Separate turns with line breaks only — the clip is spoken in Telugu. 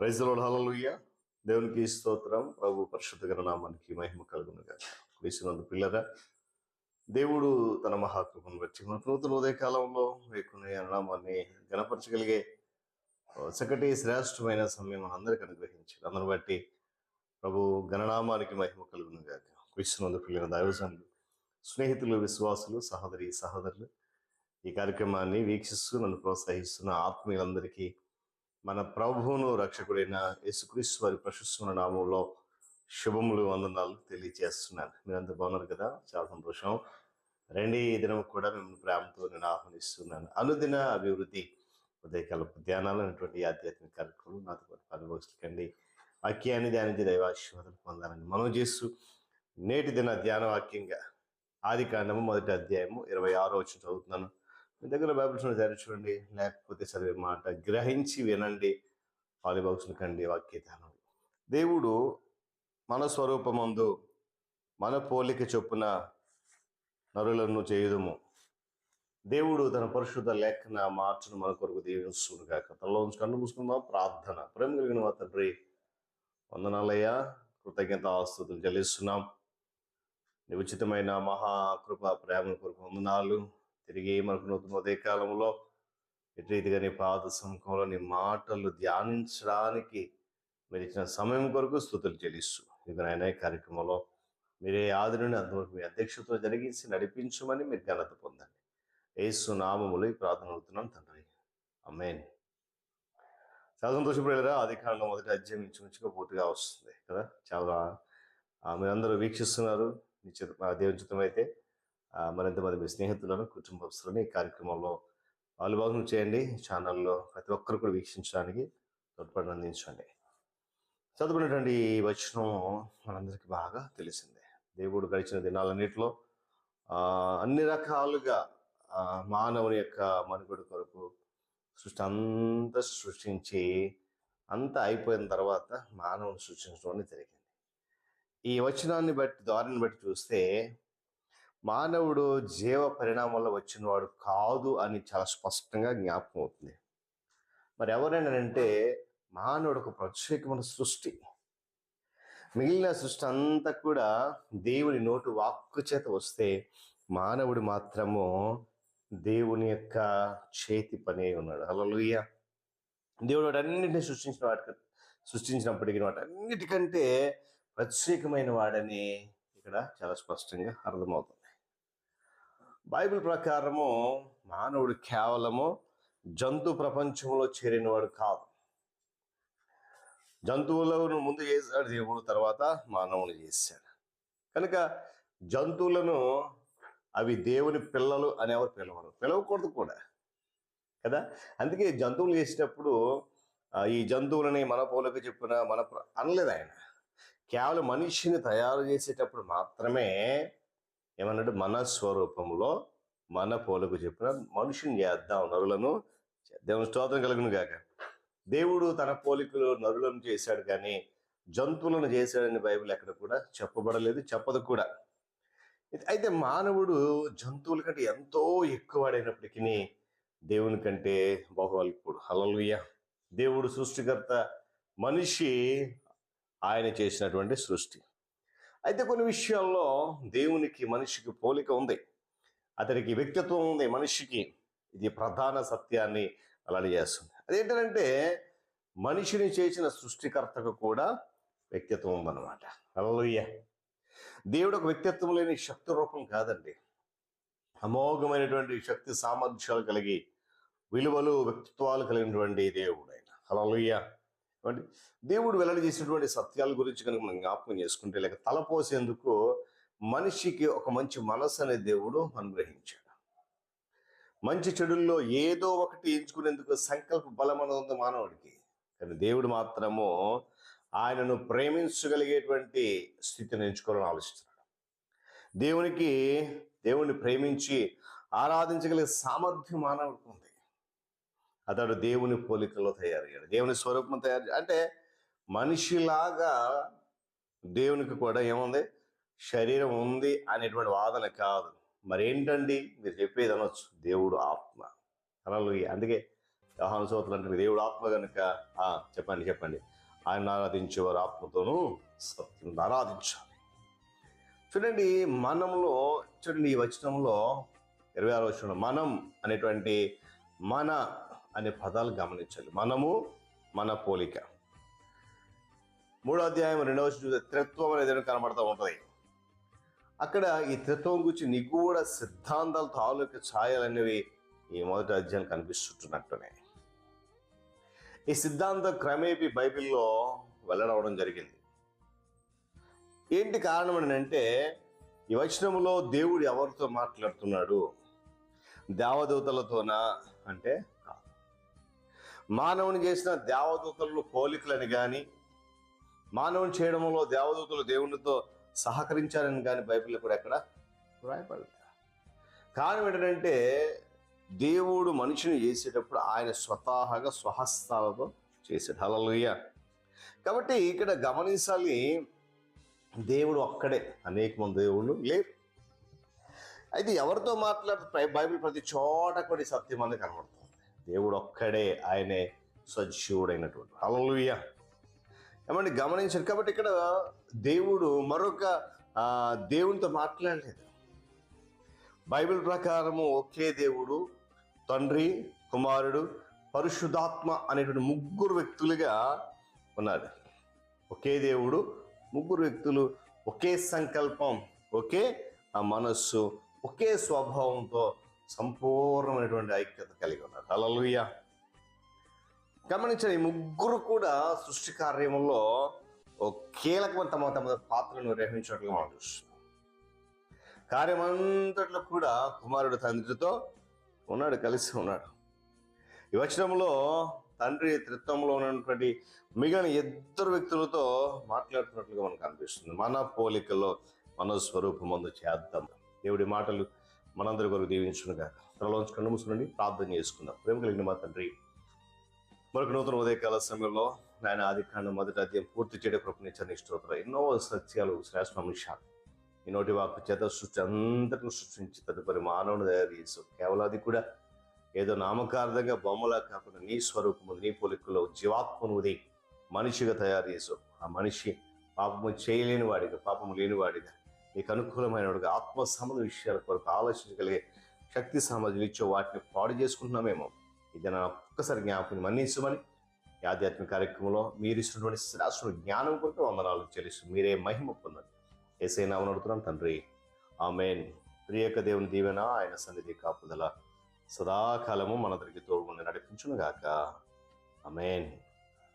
ప్రైజ్ ది లార్డ్, హల్లెలూయా. దేవునికి స్తోత్రం. ప్రభు పరిశుద్ధ నామానికి మహిమ కలుగును గాక. క్రీస్తునందు పిల్లరా, దేవుడు తన మహాకృపను బట్టి మన నూతన ఉదయకాలంలో వేకునే నామాన్ని గణపరచగలిగే చక్కటి శ్రేష్టమైన సమయం మనందరికీ అనుగ్రహించాడు. అందును బట్టి ప్రభు గణనామానికి మహిమ కలుగును గాక. క్రీస్తునందు పిల్లల దైవజనులు, స్నేహితులు, విశ్వాసులు, సహోదరులు ఈ కార్యక్రమాన్ని వీక్షిస్తూ నన్ను ప్రోత్సహిస్తున్న ఆత్మీయులందరికీ మన ప్రభువును రక్షకుడైన యేసుక్రీస్తు వారి ప్రశస్తమైన నామంలో శుభములు, వందనాలు తెలియజేస్తున్నాను. మీరంతా బాగున్నారు కదా? చాలా సంతోషం. రండి, ఈ దినం కూడా మిమ్మల్ని ప్రేమతో నేను ఆహ్వానిస్తున్నాను. అనుదిన అభివృద్ధి ఉదయకాలపు ధ్యానాలు అనేటువంటి ఆధ్యాత్మిక కార్యక్రమం నాతో పాటు పాల్గొకండి. వాక్యాన్ని ధ్యానించి దైవాశీర్వాదాలు పొందాలని మనం చేస్తూ నేటి దిన ధ్యాన వాక్యంగా ఆది కాండము 1వ అధ్యాయము 26వ వచనం చదువుతున్నాను. మీ దగ్గర బైబిల్స్ చూడండి, లేకపోతే చదివే మాట గ్రహించి వినండి. పాలిబాక్స్ను కండి. వాక్య ధ్యానం. దేవుడు మన స్వరూపమందు మన పోలిక చొప్పున నరులను చేయుదుము. దేవుడు తన పరిశుద్ధ లేఖన మార్చును మన కొరకు దీవించును గాక. తనలో నుంచి కన్ను మూసుకుందాం. ప్రార్థన. ప్రేమ కలిగిన మా తండ్రి, వందనాలయ్యా, కృతజ్ఞత ఆస్తుతులు చెల్లిస్తున్నాం. నీ ఉచితమైన మహాకృప ప్రేమ కొరకు వందనాలు. తిరిగి మనకు నూతన ఉదయకాలంలో ఎటు రీతిగా నీ పాద సముఖంలో నీ మాటలు ధ్యానించడానికి మీరు ఇచ్చిన సమయం కొరకు స్తుతులు చెల్లిస్తూ ఇక నాయన కార్యక్రమంలో మీరే ఆది నుండి అంతవరకు మీ అధ్యక్షతతో జరిగించి నడిపించమని మీరు ఘనత పొందండి. యేసు నామములో ఈ ప్రార్థన అవుతున్నాం తండ్రి, ఆమేన్. చాలా సంతోషపడేలా ఆది కాండం 1వ అధ్యాయం నుంచి పూర్తిగా వస్తుంది కదా. చాలా మీరందరూ వీక్షిస్తున్నారు. దేవుని చిత్తం అయితే మరింతమంది మీ స్నేహితులను, కుటుంబస్తులను ఈ కార్యక్రమంలో పాలుభాగం చేయండి. ఛానల్లో ప్రతి ఒక్కరు కూడా వీక్షించడానికి తోడ్పాటును అందించండి. చదువుకున్నటువంటి ఈ వచనం మనందరికీ బాగా తెలిసిందే. దేవుడు గడిచిన దినాలన్నింటిలో అన్ని రకాలుగా మానవుని యొక్క మనుగడ కొరకు సృష్టి అంతా సృష్టించి అంతా అయిపోయిన తర్వాత మానవుని సృష్టించడం జరిగింది. ఈ వచనాన్ని దారిని బట్టి చూస్తే మానవుడు జీవ పరిణామంలో వచ్చినవాడు కాదు అని చాలా స్పష్టంగా జ్ఞాపకం అవుతుంది. మరి ఎవరైనా అంటే మానవుడు ఒక ప్రత్యేకమైన సృష్టి. మిగిలిన సృష్టి అంతా కూడా దేవుని నోటు వాక్కు చేత వస్తే, మానవుడు మాత్రము దేవుని యొక్క చేతి పని ఉన్నాడు. హల్లెలూయా. దేవుడు వాటన్నింటినీ సృష్టించినప్పటికీ వాటన్నిటికంటే ప్రత్యేకమైన వాడని ఇక్కడ చాలా స్పష్టంగా అర్థమవుతుంది. బైబిల్ ప్రకారము మానవుడు కేవలము జంతు ప్రపంచంలో చేరినవాడు కాదు. జంతువులను ముందు చేశాడు దేవుడు, తర్వాత మానవుని చేశాడు. కనుక జంతువులను అవి దేవుని పిల్లలు అని ఎవరు పిలవకూడదు కూడా కదా. అందుకే జంతువులు చేసేటప్పుడు ఈ జంతువులని మన పోలిక చెప్పిన అనలేదు ఆయన. కేవలం మనిషిని తయారు చేసేటప్పుడు మాత్రమే ఏమన్నాడు, మన స్వరూపంలో మన పోలిక చెప్పిన మనుషుని చేద్దాం, నరులను దేవుని స్తోత్రం కలుగును గాక. దేవుడు తన పోలికలు నరులను చేశాడు, కానీ జంతువులను చేశాడని బైబిల్ ఎక్కడ కూడా చెప్పబడలేదు, చెప్పదు కూడా. అయితే మానవుడు జంతువుల కంటే ఎంతో ఎక్కువడైనప్పటికీ దేవుని కంటే బహువల్పుడు. హల్లెలూయా. దేవుడు సృష్టికర్త, మనిషి ఆయన చేసినటువంటి సృష్టి. అయితే కొన్ని విషయాల్లో దేవునికి మనిషికి పోలిక ఉంది, అతనికి వ్యక్తిత్వం ఉంది. మనిషికి ఇది ప్రధాన సత్యాన్ని అలానే చేస్తుంది. అదేంటంటే మనిషిని చేసిన సృష్టికర్తకు కూడా వ్యక్తిత్వం ఉందన్నమాట. హల్లెలూయా. దేవుడు ఒక వ్యక్తిత్వం లేని శక్తి రూపం కాదండి. అమోఘమైనటువంటి శక్తి సామర్థ్యాలు కలిగి విలువలు, వ్యక్తిత్వాలు కలిగినటువంటి దేవుడు ఆయన. హల్లెలూయా. దేవుడు వెల్లడి చేసినటువంటి సత్యాల గురించి కనుక మనం జ్ఞాపకం చేసుకుంటే, లేక తలపోసేందుకు మనిషికి ఒక మంచి మనసు అనే దేవుడు అనుగ్రహించాడు. మంచి చెడుల్లో ఏదో ఒకటి ఎంచుకునేందుకు సంకల్ప బలం అనేది ఉంది మానవుడికి. కానీ దేవుడు మాత్రము ఆయనను ప్రేమించగలిగేటువంటి స్థితిని ఎంచుకోవాలని ఆలోచిస్తున్నాడు. దేవుణ్ణి ప్రేమించి ఆరాధించగలిగే సామర్థ్యం మానవుడికి ఉంది. అతడు దేవుని పోలికలో తయారయ్యాడు, దేవుని స్వరూపం అంటే మనిషిలాగా దేవునికి కూడా ఏముంది, శరీరం ఉంది అనేటువంటి వాదన కాదు. మరేంటండి మీరు చెప్పేది అనొచ్చు, దేవుడు ఆత్మ. హల్లెలూయా. అందుకే యోహాను సువార్తలో అంటే దేవుడు ఆత్మ కనుక చెప్పండి ఆయన ఆరాధించేవారు ఆత్మతోనూ సత్యం ఆరాధించాలి. చూడండి మనంలో, చూడండి ఈ వచనంలో 26వ వచనంలో మనం అనేటువంటి మన అనే పదాలు గమనించాలి. మనము, మన పోలిక. 3వ అధ్యాయం 2వ వచనం చూస్తే త్రిత్వం అనేది కనబడుతూ ఉంటుంది. అక్కడ ఈ త్రిత్వం గురించి నిగూఢ సిద్ధాంతాలు తాలూకు ఛాయలనేవి ఈ మొదటి అధ్యాయం కనిపిస్తుంటున్నట్టునే. ఈ సిద్ధాంతం క్రమేపీ బైబిల్లో వెల్లడవడం జరిగింది. ఏంటి కారణం అని అంటే, ఈ వచనంలో దేవుడు ఎవరితో మాట్లాడుతున్నాడు? దేవదూతలతోనా అంటే కాదు. మానవుని చేసిన దేవదూతలను పోలికలని కానీ, మానవుని చేయడంలో దేవదూతలు దేవునితో సహకరించారని కానీ బైబిల్లో కూడా ఎక్కడ రాయబడలేదు. కారణం ఏంటంటే, దేవుడు మనిషిని చేసేటప్పుడు ఆయన స్వతహాగా స్వహస్తాలతో చేశాడు. హల్లెలూయా. కాబట్టి ఇక్కడ గమనించాలి, దేవుడు ఒక్కడే, అనేక మంది దేవుళ్ళు లేరు. అయితే ఎవరితో మాట్లాడుతూ బైబిల్ ప్రతి చోట కూడా సత్యం అనేది కనబడుతుంది. దేవుడు ఒక్కడే, ఆయనే సజీవుడైనటువంటి. హల్లెలూయా. ఏమంటే గమనించారు. కాబట్టి ఇక్కడ దేవుడు మరొక దేవునితో మాట్లాడలేదు. బైబిల్ ప్రకారము ఒకే దేవుడు, తండ్రి, కుమారుడు, పరిశుద్ధాత్మ అనేటువంటి ముగ్గురు వ్యక్తులుగా ఉన్నారు. ఒకే దేవుడు, ముగ్గురు వ్యక్తులు, ఒకే సంకల్పం, ఒకే మనస్సు, ఒకే స్వభావంతో సంపూర్ణమైనటువంటి ఐక్యత కలిగి ఉన్నారు. హల్లెలూయా. గమనించిన ఈ ముగ్గురు కూడా సృష్టి కార్యంలో ఒక కీలకమైన తమ పాత్రను నిర్వహించినట్లుగా మనం చూస్తున్నాం. కార్యమంతట్లో కూడా కుమారుడు తండ్రితో ఉన్నాడు, కలిసి ఉన్నాడు. ఈ వచనంలో తండ్రి త్రిత్వంలో ఉన్నటువంటి మిగిలిన ఇద్దరు వ్యక్తులతో మాట్లాడుతున్నట్లుగా మనకు అనిపిస్తుంది. మన పోలికలో మన స్వరూపమందు చేద్దాం. దేవుడి మాటలు మనందరి కొరకు దీవించునుగా. తనలోంచి కన్ను మూసుకుని ప్రార్థన చేసుకుందాం. ప్రేమ కలిగిన మా తండ్రి, మరొక నూతన ఉదయకాల సమయంలో ఆయన ఆదికాండం మొదటి అధ్యాయం పూర్తి చేయడం కృపనిచ్చని స్తోత్రం. ఎన్నో సత్యాలు, శ్రేష్ఠ అంశాలు ఈ నోటి వాక్కు చేత సృష్టి అంతటిని సృష్టించి తదుపరి మానవుని తయారు చేసావు. కేవలం అది కూడా ఏదో నామకార్థంగా బొమ్మలా కాకుండా నీ స్వరూపము, నీ పోలికలో జీవాత్మను ఉదయి మనిషిగా తయారు చేసావు. ఆ మనిషి పాపము చేయలేని వాడిగా, పాపము లేని వాడిగా, నీకు అనుకూలమైన వాడిగా, ఆత్మ సంబంధ విషయాల కొరకు ఆలోచించగలిగే శక్తి సామర్థ్యం ఇచ్చో వాటిని పాడు చేసుకుంటున్నామేమో. ఇది నా ఒక్కసారి జ్ఞాపకం మన్నించమని ఈ ఆధ్యాత్మిక కార్యక్రమంలో మీరు ఇచ్చినటువంటి శ్రేష్ఠ జ్ఞానం కొరకు వందనాలు చెల్లిస్తూ మీరే మహిమ పొందండి. యేసయ్య నామమున అడుగుతున్నాను తండ్రి, ఆమేన్. త్రియక దేవుని దీవెన, ఆయన సన్నిధి కాపుదల సదాకాలము మనందరికీ తోడుగా నడిపించును గాక. ఆమేన్.